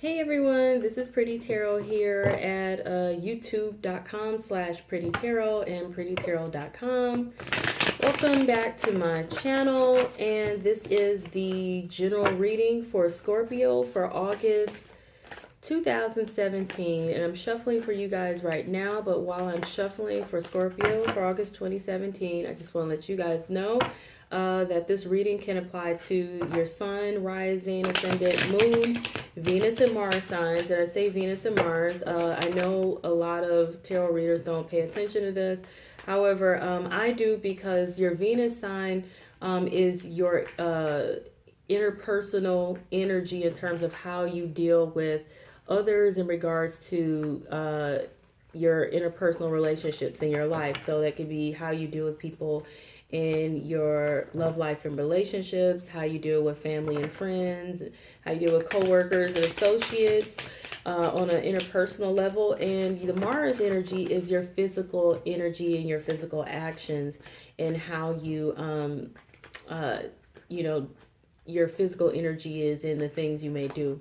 Hey everyone, this is PrettyTarot here at youtube.com/PrettyTarot and PrettyTarot.com. Welcome back to my channel, and this is the general reading for Scorpio for August 2017, and I'm shuffling for you guys right now. But while I'm shuffling for Scorpio for August 2017, I just want to let you guys know that this reading can apply to your sun, rising, ascendant, moon, Venus, and Mars signs. And I say Venus and Mars. I know a lot of tarot readers don't pay attention to this. However, I do, because your Venus sign is your interpersonal energy in terms of how you deal with others in regards to your interpersonal relationships in your life. So that could be how you deal with people in your love life and relationships, how you deal with family and friends, how you deal with co-workers and associates on an interpersonal level. And the Mars energy is your physical energy and your physical actions, and how you your physical energy is in the things you may do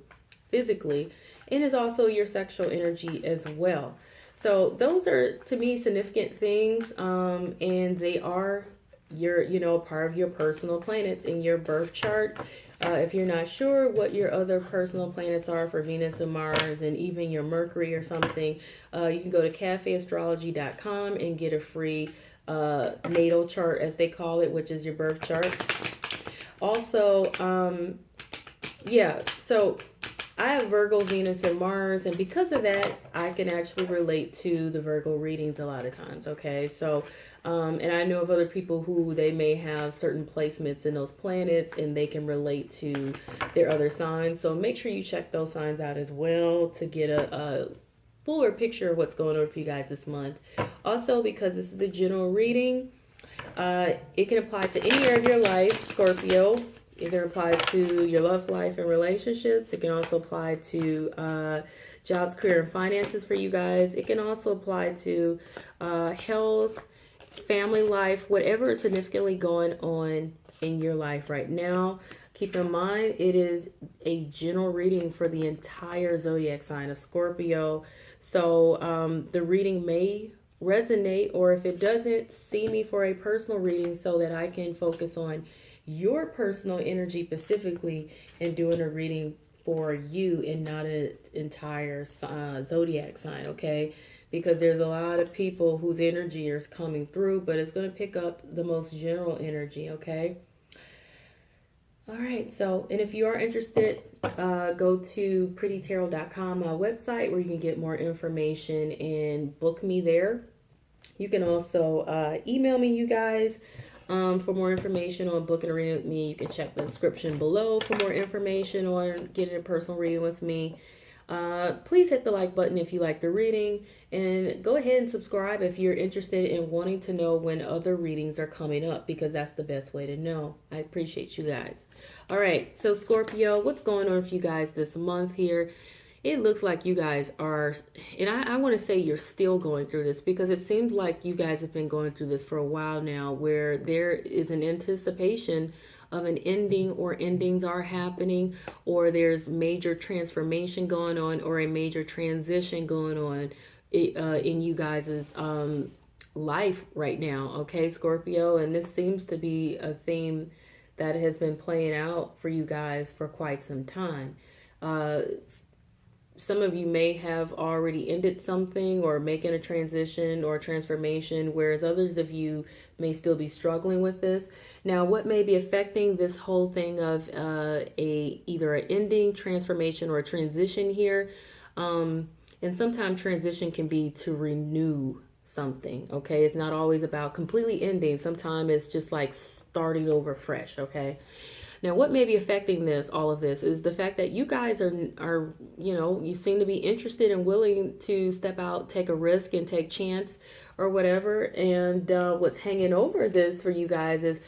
physically, and is also your sexual energy as well. So those are, to me, significant things, and they are your part of your personal planets in your birth chart. If you're not sure what your other personal planets are for Venus and Mars, and even your Mercury or something, you can go to cafeastrology.com and get a free natal chart, as they call it, which is your birth chart. Also, so I have Virgo, Venus, and Mars, and because of that, I can actually relate to the Virgo readings a lot of times, okay? So, and I know of other people who they may have certain placements in those planets, and they can relate to their other signs. So make sure you check those signs out as well to get a fuller picture of what's going on for you guys this month. Also, because this is a general reading, it can apply to any area of your life, Scorpio. It can apply to your love life and relationships. It can also apply to jobs, career, and finances for you guys. It can also apply to health, family life, whatever is significantly going on in your life right now. Keep in mind, it is a general reading for the entire zodiac sign of Scorpio. So the reading may resonate, or if it doesn't, see me for a personal reading so that I can focus on your personal energy specifically and doing a reading for you and not an entire zodiac sign, okay? Because there's a lot of people whose energy is coming through, but it's going to pick up the most general energy, okay? All right, so, and if you are interested, go to PrettyTarot.com, my website, where you can get more information and book me there. You can also email me, you guys, for more information on booking a reading with me. You can check the description below for more information on getting a personal reading with me. Please hit the like button if you like the reading, and go ahead and subscribe if you're interested in wanting to know when other readings are coming up, because that's the best way to know. I appreciate you guys. All right, so Scorpio, what's going on for you guys this month here? It looks like you guys are, and I want to say you're still going through this, because it seems like you guys have been going through this for a while now, where there is an anticipation of an ending, or endings are happening, or there's major transformation going on, or a major transition going on in you guys' life right now, okay, Scorpio? And this seems to be a theme that has been playing out for you guys for quite some time. Some of you may have already ended something or making a transition or transformation, whereas others of you may still be struggling with this. Now, what may be affecting this whole thing of either an ending, transformation, or a transition here, and sometimes transition can be to renew something, okay? It's not always about completely ending. Sometimes it's just like starting over fresh, okay? Now, what may be affecting all of this, is the fact that you guys are, you seem to be interested and willing to step out, take a risk, and take chance or whatever. And what's hanging over this for you guys is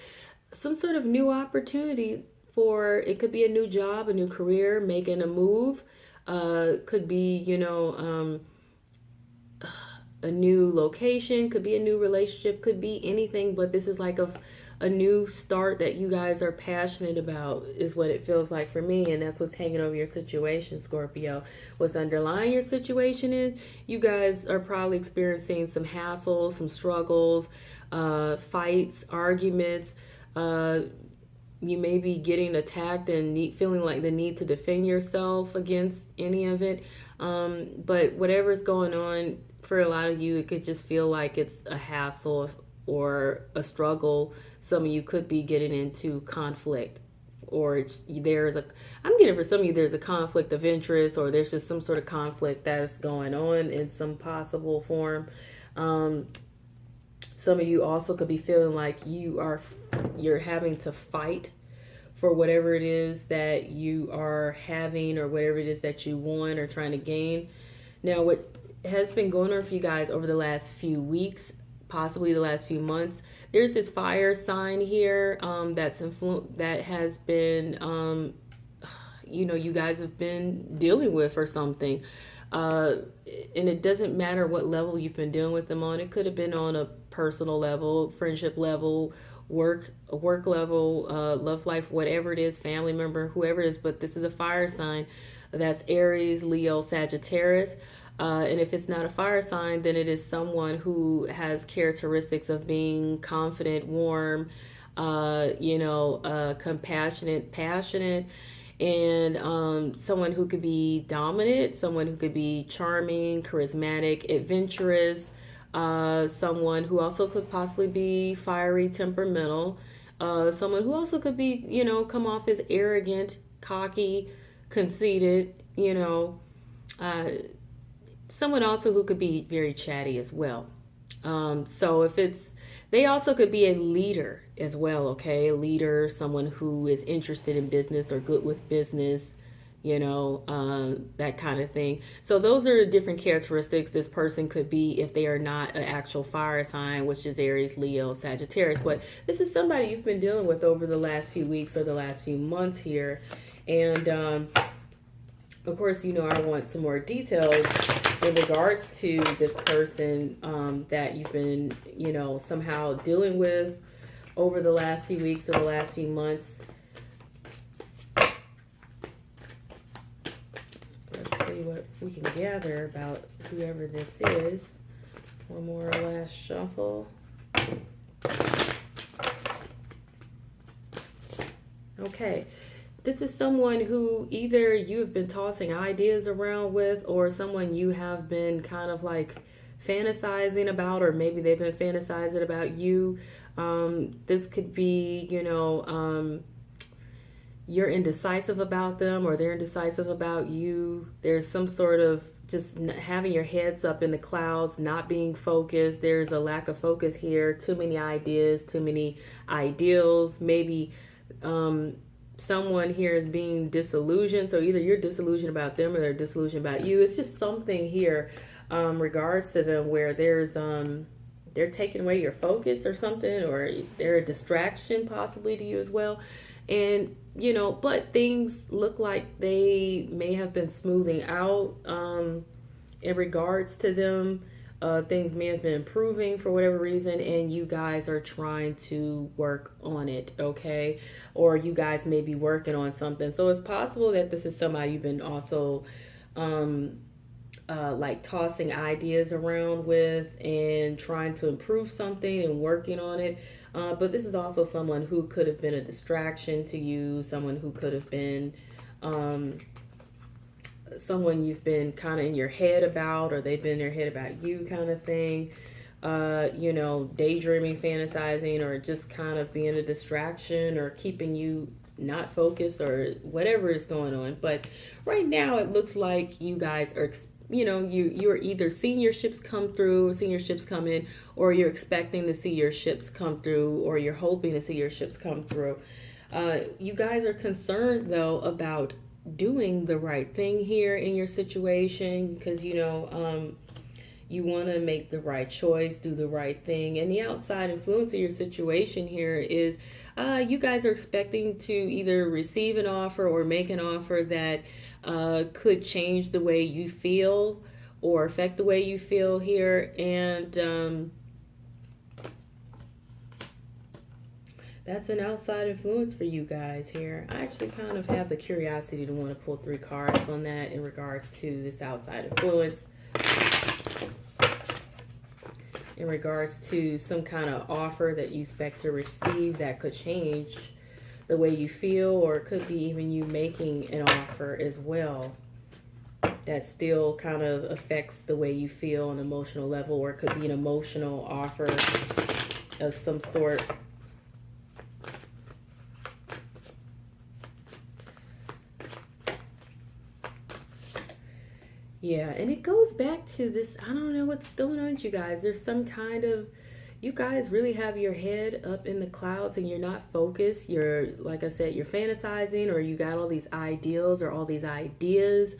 some sort of new opportunity for, it could be a new job, a new career, making a move. Could be, a new location, could be a new relationship, could be anything, but this is like a a new start that you guys are passionate about is what it feels like for me, and that's what's hanging over your situation, Scorpio. What's underlying your situation is you guys are probably experiencing some hassles, some struggles, fights, arguments. You may be getting attacked and feeling like the need to defend yourself against any of it. But whatever's going on, for a lot of you, it could just feel like it's a hassle or a struggle. Some of you could be getting into conflict, or I'm getting for some of you, there's a conflict of interest, or there's just some sort of conflict that's going on in some possible form. Some of you also could be feeling like you're having to fight for whatever it is that you are having, or whatever it is that you want or trying to gain. Now, what has been going on for you guys over the last few weeks, possibly the last few months, there's this fire sign here that has been, you guys have been dealing with or something. And it doesn't matter what level you've been dealing with them on. It could have been on a personal level, friendship level, work level, love life, whatever it is, family member, whoever it is. But this is a fire sign. That's Aries, Leo, Sagittarius. And if it's not a fire sign, then it is someone who has characteristics of being confident, warm, compassionate, passionate, and someone who could be dominant, someone who could be charming, charismatic, adventurous, someone who also could possibly be fiery, temperamental, someone who also could be, come off as arrogant, cocky, conceited, someone also who could be very chatty as well. So they also could be a leader as well, okay? A leader, someone who is interested in business or good with business, that kind of thing. So those are the different characteristics this person could be if they are not an actual fire sign, which is Aries, Leo, Sagittarius. But this is somebody you've been dealing with over the last few weeks or the last few months here. And of course, I want some more details in regards to this person that you've been, somehow dealing with over the last few weeks or the last few months. Let's see what we can gather about whoever this is. One more last shuffle. Okay. This is someone who either you have been tossing ideas around with, or someone you have been kind of like fantasizing about, or maybe they've been fantasizing about you. This could be, you're indecisive about them, or they're indecisive about you. There's some sort of just having your heads up in the clouds, not being focused. There's a lack of focus here. Too many ideas, too many ideals. Maybe someone here is being disillusioned. So either you're disillusioned about them or they're disillusioned about you. It's just something here regards to them where there's they're taking away your focus or something, or they're a distraction possibly to you as well. And but things look like they may have been smoothing out in regards to them. Things may have been improving for whatever reason, and you guys are trying to work on it, okay? Or you guys may be working on something. So it's possible that this is somebody you've been also like tossing ideas around with and trying to improve something and working on it. But this is also someone who could have been a distraction to you, someone who could have been someone you've been kind of in your head about, or they've been in their head about you kind of thing. Daydreaming, fantasizing, or just kind of being a distraction or keeping you not focused or whatever is going on. But right now it looks like you guys are you're either seeing your ships come through, seeing your ships come in, or you're expecting to see your ships come through, or you're hoping to see your ships come through. You guys are concerned though about doing the right thing here in your situation, because you want to make the right choice, do the right thing. And the outside influence of your situation here is you guys are expecting to either receive an offer or make an offer that could change the way you feel or affect the way you feel here. And That's an outside influence for you guys here. I actually kind of have the curiosity to want to pull 3 cards on that in regards to this outside influence. In regards to some kind of offer that you expect to receive that could change the way you feel, or it could be even you making an offer as well that still kind of affects the way you feel on an emotional level, or it could be an emotional offer of some sort. Yeah, and it goes back to this, I don't know what's going on with you guys. There's some kind of, you guys really have your head up in the clouds and you're not focused. You're, like I said, you're fantasizing, or you got all these ideals or all these ideas.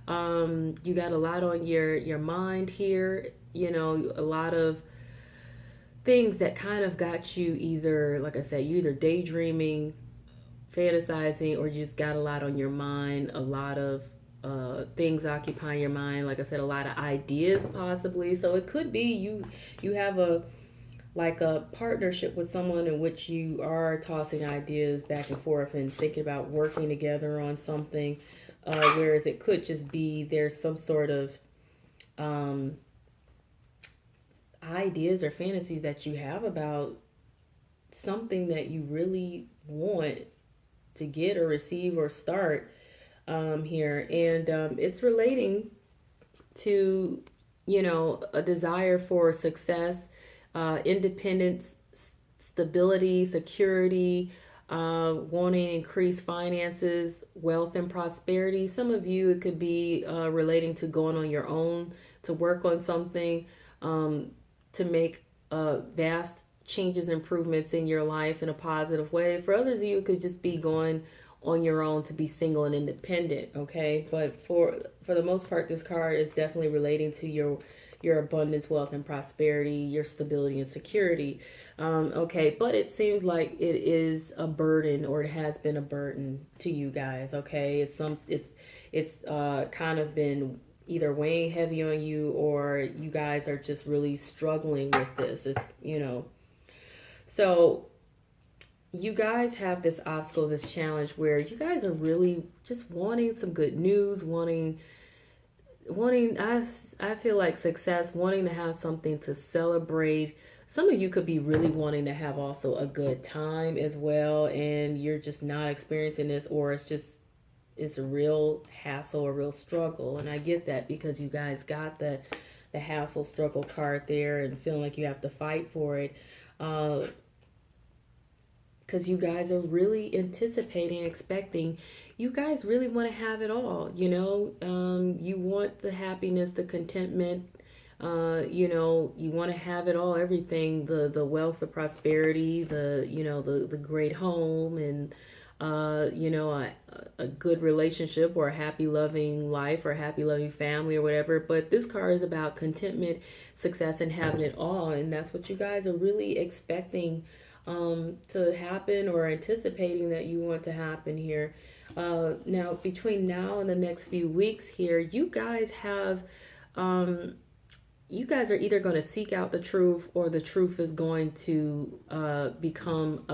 You got a lot on your mind here, you know, a lot of things that kind of got you either, like I said, you either daydreaming, fantasizing, or you just got a lot on your mind, a lot of things occupying your mind. Like I said, a lot of ideas possibly. So it could be you have a partnership with someone in which you are tossing ideas back and forth and thinking about working together on something. Whereas it could just be there's some sort of ideas or fantasies that you have about something that you really want to get or receive or start here. And it's relating to, you know, a desire for success, independence, stability, security, wanting increased finances, wealth, and prosperity. Some of you, it could be relating to going on your own, to work on something, to make vast changes, improvements in your life in a positive way. For others of you, it could just be going on your own to be single and independent, okay? But for the most part, this card is definitely relating to your abundance, wealth, and prosperity, your stability and security. Okay, but it seems like it is a burden, or it has been a burden to you guys, okay? It's kind of been either weighing heavy on you, or you guys are just really struggling with this. It's, you know, so you guys have this obstacle, this challenge, where you guys are really just wanting some good news, wanting I feel like success, wanting to have something to celebrate. Some of you could be really wanting to have also a good time as well, and you're just not experiencing this, or it's a real hassle, a real struggle. And I get that, because you guys got the hassle struggle card there and feeling like you have to fight for it. Because you guys are really anticipating, expecting, you guys really want to have it all, you know. You want the happiness, the contentment, you know, you want to have it all, everything, the wealth, the prosperity, the great home, and you know, a good relationship, or a happy loving life, or a happy loving family, or whatever. But this card is about contentment, success, and having it all, and that's what you guys are really expecting to happen, or anticipating that you want to happen here. Now, between now and the next few weeks here, you guys have you guys are either going to seek out the truth, or the truth is going to become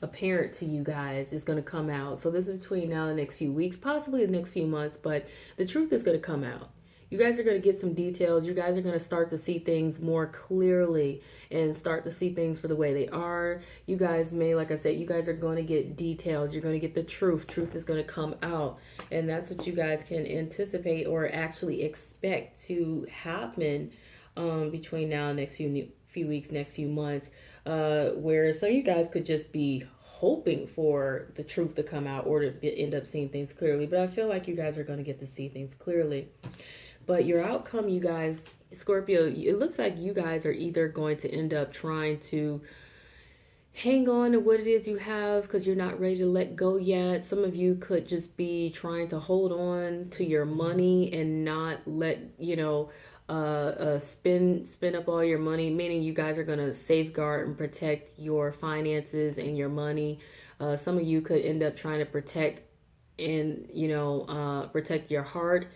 apparent to you guys. Is going to come out. So this is between now and the next few weeks, possibly the next few months, but the truth is going to come out. You guys are going to get some details. You guys are going to start to see things more clearly, and start to see things for the way they are. You guys may, like I said, you guys are going to get details. You're going to get the truth. Truth is going to come out. And that's what you guys can anticipate, or actually expect to happen between now and next few weeks, next few months. Whereas some of you guys could just be hoping for the truth to come out, or to end up seeing things clearly. But I feel like you guys are going to get to see things clearly. But your outcome, you guys, Scorpio, it looks like you guys are either going to end up trying to hang on to what it is you have, because you're not ready to let go yet. Some of you could just be trying to hold on to your money and not let, you know, spend up all your money, meaning you guys are going to safeguard and protect your finances and your money. Some of you could end up trying to protect and, you know, protect your heart.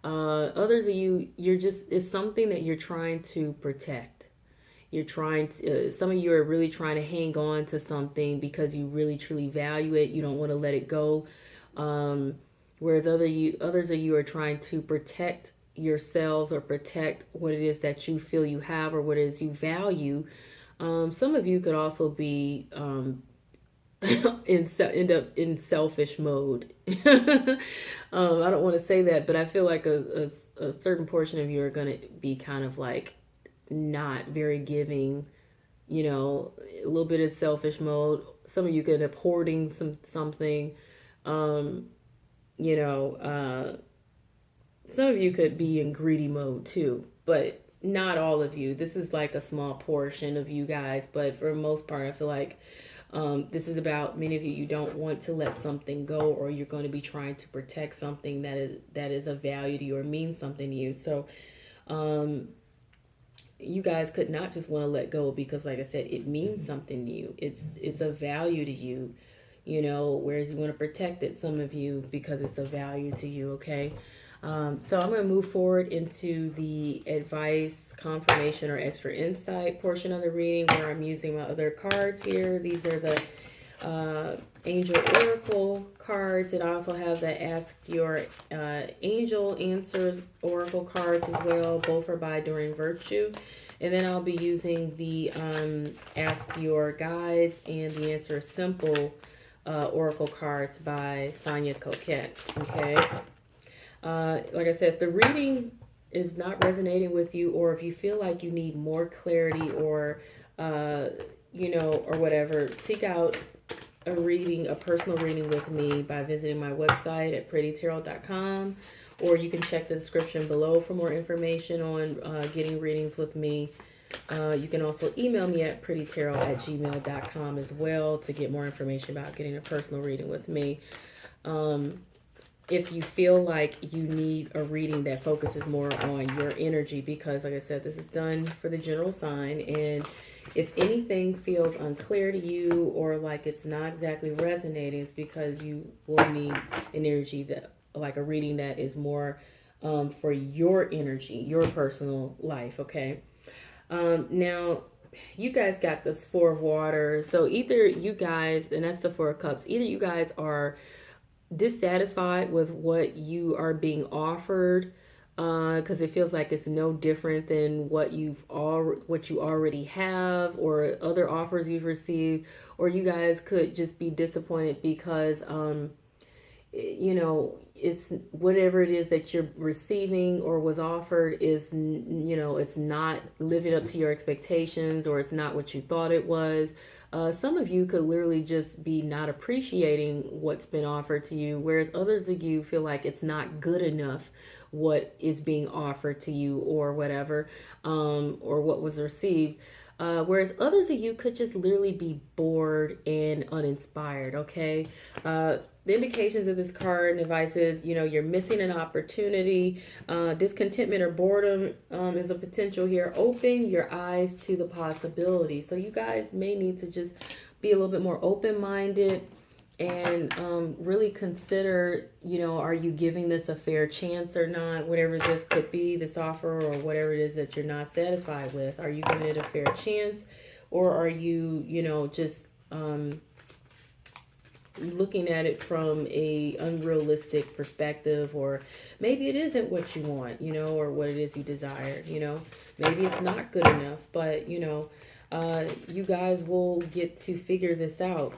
Others of you, it's something that you're trying to protect. You're trying to, some of you are really trying to hang on to something because you really truly value it. You don't want to let it go. Whereas others of you are trying to protect yourselves or protect what it is that you feel you have or what it is you value. Some of you could also be end up in selfish mode. I don't want to say that, but I feel like a certain portion of you are going to be kind of like not very giving, you know, a little bit of selfish mode. Some of you could end up hoarding something. You know, some of you could be in greedy mode too, but not all of you. This is like a small portion of you guys, but for the most part, I feel like this is about many of you. You don't want to let something go, or you're going to be trying to protect something that is of value to you or means something to you. So, you guys could not just want to let go because, like I said, it means something to you. It's a value to you, you know, whereas you want to protect it, some of you, because it's a value to you, okay? So I'm going to move forward into the advice, confirmation, or extra insight portion of the reading where I'm using my other cards here. These are the Angel Oracle cards, and I also have the Ask Your Angel Answers Oracle cards as well. Both are by Doreen Virtue. And then I'll be using the Ask Your Guides and the Answer Simple Oracle cards by Sonia Coquette. Okay. Like I said, if the reading is not resonating with you, or if you feel like you need more clarity or, you know, or whatever, seek out a personal reading with me by visiting my website at PrettyTarot.com, or you can check the description below for more information on getting readings with me. You can also email me at prettytarot@gmail.com as well to get more information about getting a personal reading with me. If you feel like you need a reading that focuses more on your energy, because like I said, this is done for the general sign, and if anything feels unclear to you or like it's not exactly resonating, it's because you will need an energy that, like a reading that is more for your energy, your personal life, okay? Now, you guys got this Four of Water, so either you guys, and that's the Four of Cups, either you guys are dissatisfied with what you are being offered, because it feels like it's no different than what you already have or other offers you've received, or you guys could just be disappointed because you know, it's whatever it is that you're receiving or was offered is, you know, it's not living up to your expectations, or it's not what you thought it was. Some of you could literally just be not appreciating what's been offered to you, whereas others of you feel like it's not good enough what is being offered to you or whatever, or what was received. Whereas others of you could just literally be bored and uninspired, okay? The indications of this card and advice is, you know, you're missing an opportunity. Discontentment or boredom is a potential here. Open your eyes to the possibility. So you guys may need to just be a little bit more open-minded and really consider, you know, are you giving this a fair chance or not? Whatever this could be, this offer or whatever it is that you're not satisfied with. Are you giving it a fair chance, or are you, you know, just looking at it from a unrealistic perspective, or maybe it isn't what you want, you know, or what it is you desire, you know, maybe it's not good enough, but you know, you guys will get to figure this out.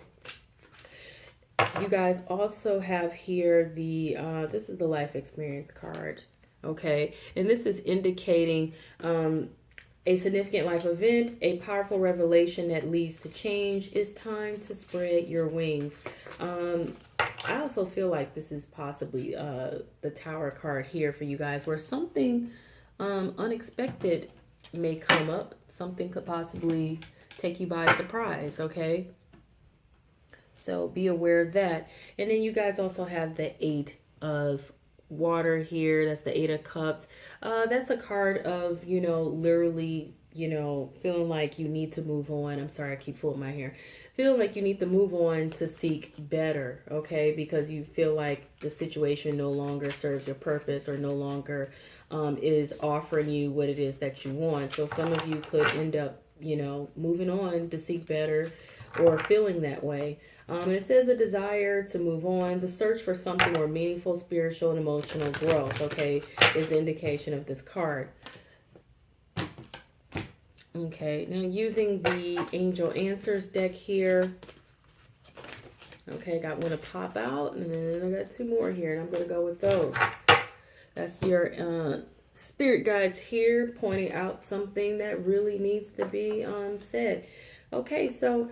You guys also have here the, this is the life experience card, okay, and this is indicating a significant life event, a powerful revelation that leads to change. It's time to spread your wings. I also feel like this is possibly the Tower card here for you guys, where something unexpected may come up. Something could possibly take you by surprise, okay? So be aware of that. And then you guys also have the Eight of Water here. That's the Eight of Cups. That's a card of, you know, literally, you know, feeling like you need to move on. I'm sorry, I keep fooling my hair. Feeling like you need to move on to seek better, okay? Because you feel like the situation no longer serves your purpose, or no longer is offering you what it is that you want. So some of you could end up, you know, moving on to seek better or feeling that way. And it says a desire to move on, the search for something more meaningful, spiritual, and emotional growth, okay, is the indication of this card. Okay, now using the Angel Answers deck here. Okay, got one to pop out, and then I got two more here, and I'm going to go with those. That's your spirit guides here pointing out something that really needs to be said. Okay, so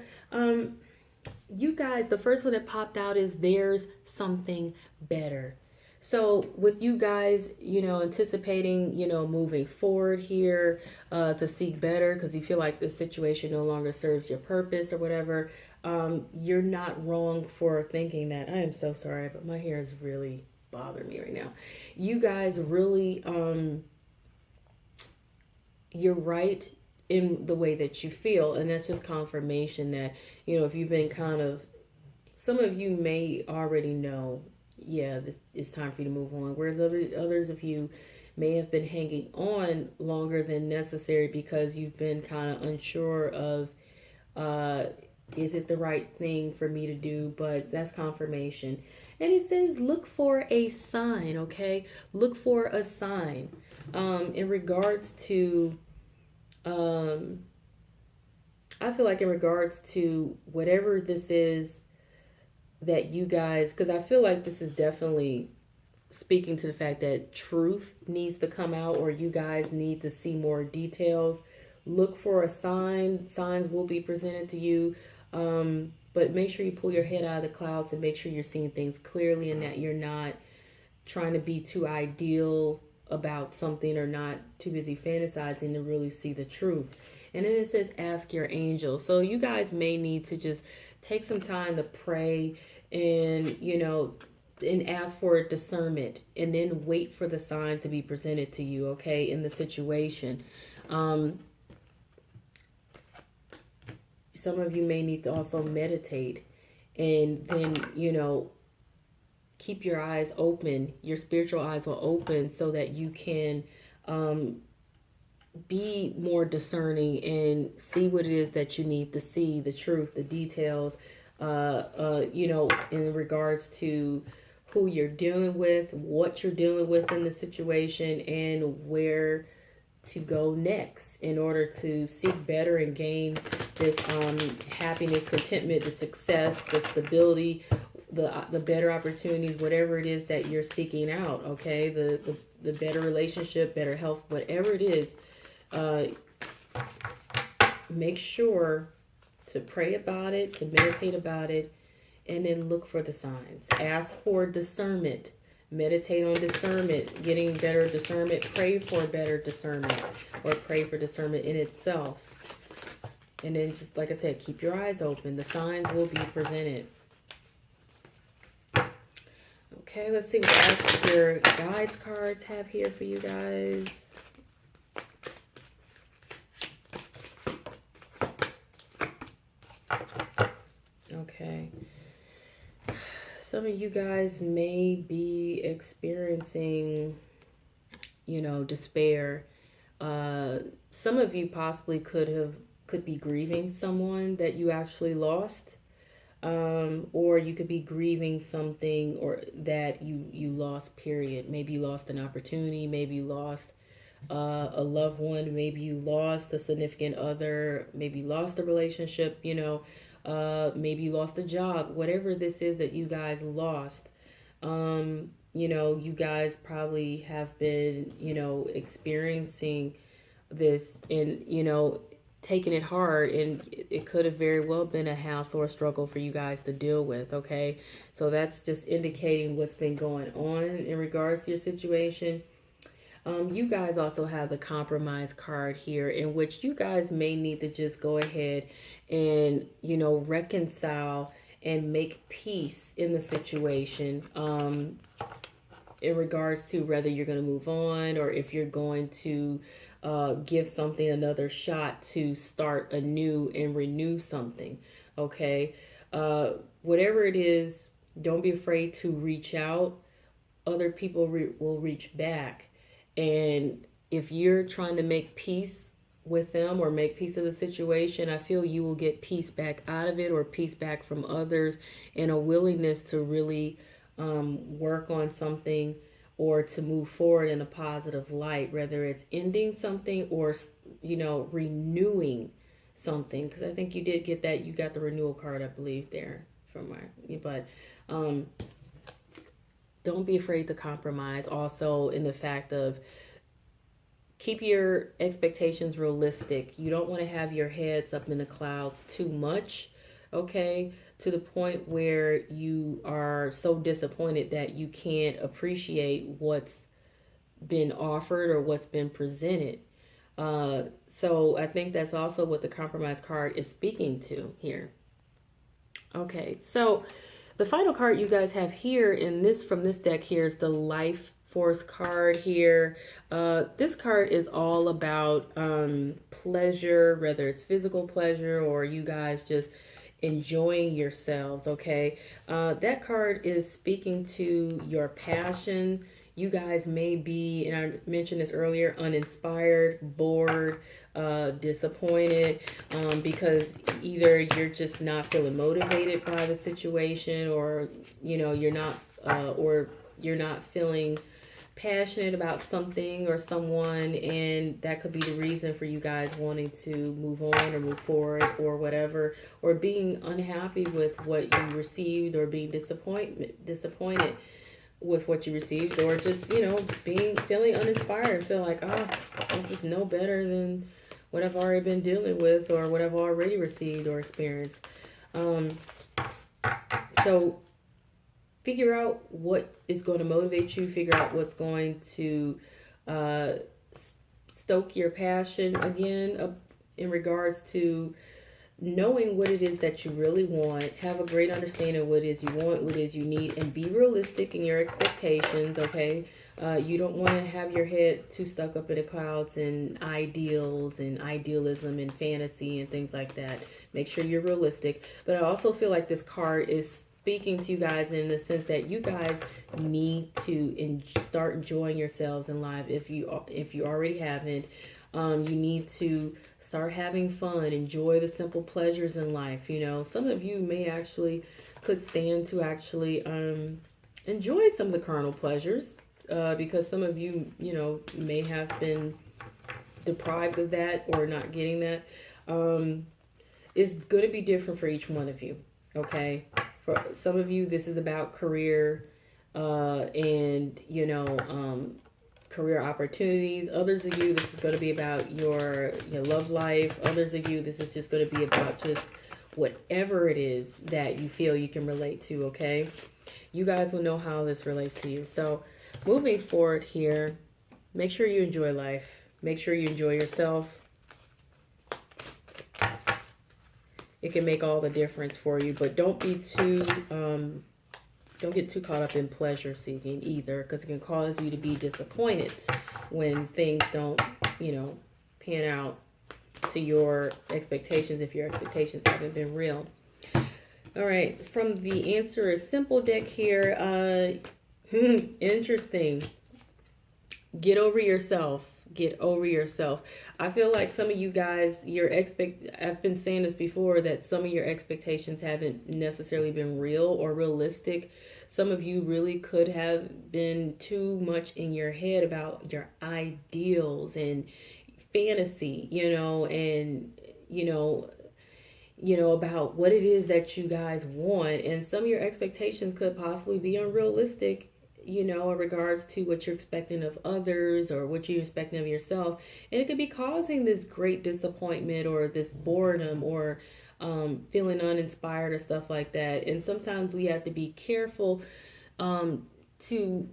you guys, the first one that popped out is there's something better. So with you guys, you know, anticipating, you know, moving forward here to seek better because you feel like this situation no longer serves your purpose or whatever, you're not wrong for thinking that. I am so sorry, but my hair is really bothering me right now. You guys really, you're right in the way that you feel, and that's just confirmation that, you know, if you've been kind of, some of you may already know, yeah, this it's time for you to move on, whereas others of you may have been hanging on longer than necessary because you've been kind of unsure of is it the right thing for me to do. But that's confirmation, and it says look for a sign. Okay, look for a sign in regards to I feel like in regards to whatever this is that you guys, because I feel like this is definitely speaking to the fact that truth needs to come out, or you guys need to see more details. Look for a sign. Signs will be presented to you, but make sure you pull your head out of the clouds and make sure you're seeing things clearly, and that you're not trying to be too ideal about something or not too busy fantasizing to really see the truth. And then it says ask your angels. So you guys may need to just take some time to pray and, you know, and ask for discernment, and then wait for the signs to be presented to you, okay, in the situation. Some of you may need to also meditate, and then, you know, keep your eyes open. Your spiritual eyes will open so that you can be more discerning and see what it is that you need to see, the truth, the details, you know, in regards to who you're dealing with, what you're dealing with in the situation, and where to go next in order to seek better and gain this happiness, contentment, the success, the stability, the better opportunities, whatever it is that you're seeking out, okay? The better relationship, better health, whatever it is, make sure to pray about it, to meditate about it, and then look for the signs. Ask for discernment. Meditate on discernment, getting better discernment. Pray for better discernment, or pray for discernment in itself. And then, just like I said, keep your eyes open. The signs will be presented. Okay, let's see what else your guides cards have here for you guys. Okay. Some of you guys may be experiencing, you know, despair. Some of you possibly could be grieving someone that you actually lost. Or you could be grieving something or that you lost, period. Maybe you lost an opportunity. Maybe you lost a loved one. Maybe you lost a significant other. Maybe you lost a relationship, you know. Maybe you lost a job. Whatever this is that you guys lost, you know, you guys probably have been, you know, experiencing this and, you know, taking it hard, and it could have very well been a hassle or struggle for you guys to deal with, okay? So that's just indicating what's been going on in regards to your situation. You guys also have the compromise card here, in which you guys may need to just go ahead and, you know, reconcile and make peace in the situation, in regards to whether you're going to move on or if you're going to give something another shot to start anew and renew something, okay? Whatever it is, don't be afraid to reach out. Other people will reach back. And if you're trying to make peace with them or make peace of the situation, I feel you will get peace back out of it, or peace back from others, and a willingness to really work on something or to move forward in a positive light, whether it's ending something or, renewing something. Because I think you did get that. You got the renewal card, I believe, there from but don't be afraid to compromise. Also, in the fact of, keep your expectations realistic. You don't want to have your heads up in the clouds too much, okay? To the point where you are so disappointed that you can't appreciate what's been offered or what's been presented. So I think that's also what the compromise card is speaking to here. Okay, so the final card you guys have here from this deck here is the Life Force card here. This card is all about pleasure, whether it's physical pleasure or you guys just enjoying yourselves, okay? That card is speaking to your passion. You guys may be, and I mentioned this earlier, uninspired, bored, disappointed, because either you're just not feeling motivated by the situation, or you're not feeling passionate about something or someone, and that could be the reason for you guys wanting to move on or move forward or whatever, or being unhappy with what you received, or being disappointed with what you received, or just feeling uninspired, feel like, this is no better than what I've already been dealing with or what I've already received or experienced. So figure out what is going to motivate you. Figure out what's going to stoke your passion again, in regards to knowing what it is that you really want. Have a great understanding of what it is you want, what it is you need, and be realistic in your expectations, okay? You don't want to have your head too stuck up in the clouds and ideals and idealism and fantasy and things like that. Make sure you're realistic. But I also feel like this card is speaking to you guys in the sense that you guys need to start enjoying yourselves in life. If you already haven't, you need to start having fun, enjoy the simple pleasures in life. Some of you could stand to actually enjoy some of the carnal pleasures, because some of you, may have been deprived of that or not getting that. It's going to be different for each one of you, okay? For some of you, this is about career, and, career opportunities. Others of you, this is going to be about your love life. Others of you, this is just going to be about just whatever it is that you feel you can relate to, okay? You guys will know how this relates to you. So moving forward here, make sure you enjoy life. Make sure you enjoy yourself. It can make all the difference for you, but don't get too caught up in pleasure seeking either, because it can cause you to be disappointed when things don't, pan out to your expectations, if your expectations haven't been real. All right, from the Answer is Simple deck here, interesting. Get over yourself. Get over yourself. I feel like some of you guys, I've been saying this before, that some of your expectations haven't necessarily been real or realistic. Some of you really could have been too much in your head about your ideals and fantasy, and, about what it is that you guys want. And some of your expectations could possibly be unrealistic, in regards to what you're expecting of others or what you're expecting of yourself. And it could be causing this great disappointment or this boredom or feeling uninspired or stuff like that. And sometimes we have to be careful to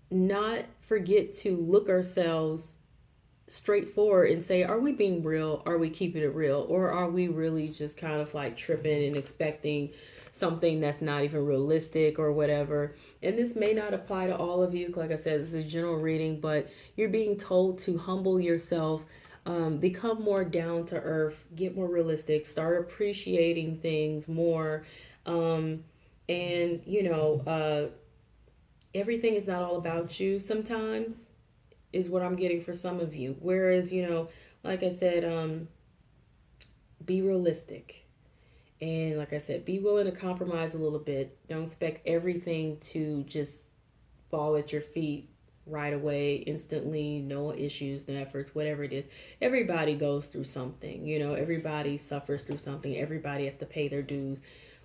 not forget to look ourselves straightforward and say, are we being real? Are we keeping it real? Or are we really just kind of like tripping and expecting something that's not even realistic or whatever? And this may not apply to all of you. Like I said, this is a general reading, but you're being told to humble yourself, become more down to earth, get more realistic, start appreciating things more. Everything is not all about you sometimes, is what I'm getting for some of you. Whereas, like I said, be realistic. And like I said, be willing to compromise a little bit. Don't expect everything to just fall at your feet right away, instantly, no issues, no efforts, whatever it is. Everybody goes through something, you know, everybody suffers through something. Everybody has to pay their dues,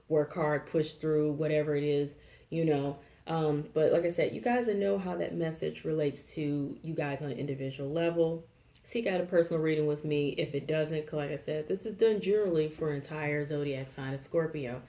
work hard, push through, whatever it is, you know. But like I said, you guys know how that message relates to you guys on an individual level. Seek out a personal reading with me if it doesn't, because like I said, this is done generally for entire zodiac sign of Scorpio.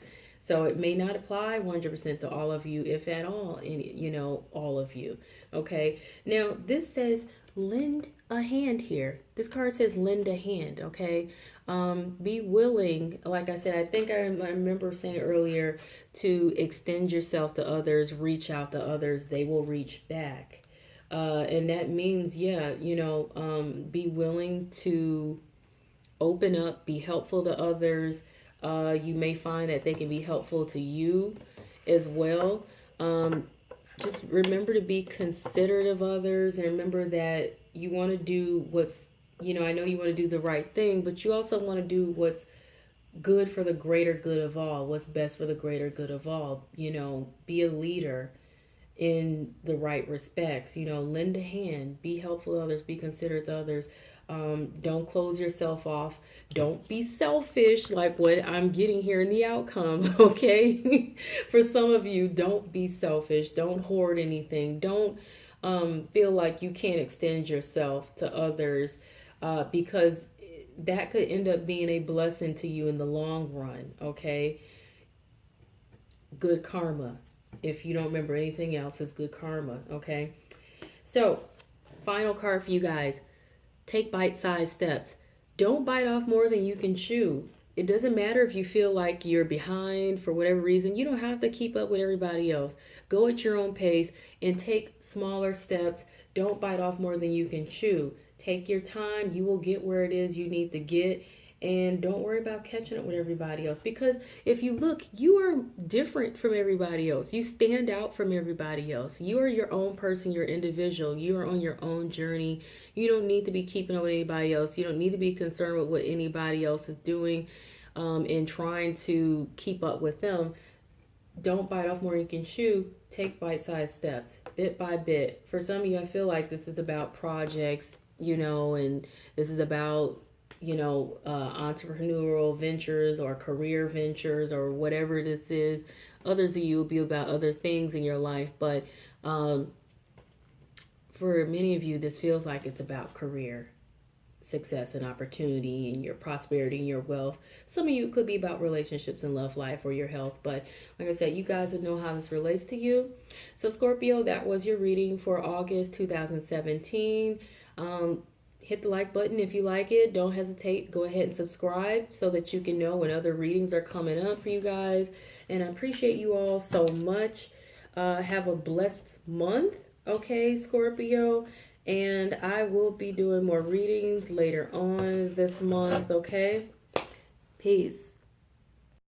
So it may not apply 100% to all of you, if at all, you know, all of you. Okay. Now, this says lend a hand here. This card says lend a hand. Okay. Be willing, like I said, I think I remember saying earlier, to extend yourself to others, reach out to others. They will reach back. And that means, yeah, you know, be willing to open up, be helpful to others. You may find that they can be helpful to you as well. Just remember to be considerate of others, and remember that you want to do what's, you know, I know you want to do the right thing, but you also want to do what's good for the greater good of all, what's best for the greater good of all. You know, be a leader in the right respects, you know, lend a hand, be helpful to others, be considerate to others. Don't close yourself off. Don't be selfish, like what I'm getting here in the outcome, okay? For some of you, don't be selfish. Don't hoard anything. Don't feel like you can't extend yourself to others, because that could end up being a blessing to you in the long run, okay? Good karma. If you don't remember anything else, it's good karma, okay? So, final card for you guys. Take bite-sized steps. Don't bite off more than you can chew. It doesn't matter if you feel like you're behind for whatever reason. You don't have to keep up with everybody else. Go at your own pace and take smaller steps. Don't bite off more than you can chew. Take your time. You will get where it is you need to get. And don't worry about catching up with everybody else. Because if you look, you are different from everybody else. You stand out from everybody else. You are your own person. You're individual. You are on your own journey. You don't need to be keeping up with anybody else. You don't need to be concerned with what anybody else is doing and trying to keep up with them. Don't bite off more than you can chew. Take bite-sized steps, bit by bit. For some of you, I feel like this is about projects, you know, and this is about, you know, entrepreneurial ventures or career ventures or whatever this is. Others of you will be about other things in your life, but for many of you, this feels like it's about career success and opportunity and your prosperity and your wealth. Some of you could be about relationships and love life or your health, but like I said, you guys know how this relates to you. So Scorpio, that was your reading for August 2017. Hit the like button if you like it. Don't hesitate. Go ahead and subscribe so that you can know when other readings are coming up for you guys. And I appreciate you all so much. Have a blessed month, okay, Scorpio? And I will be doing more readings later on this month, okay? Peace.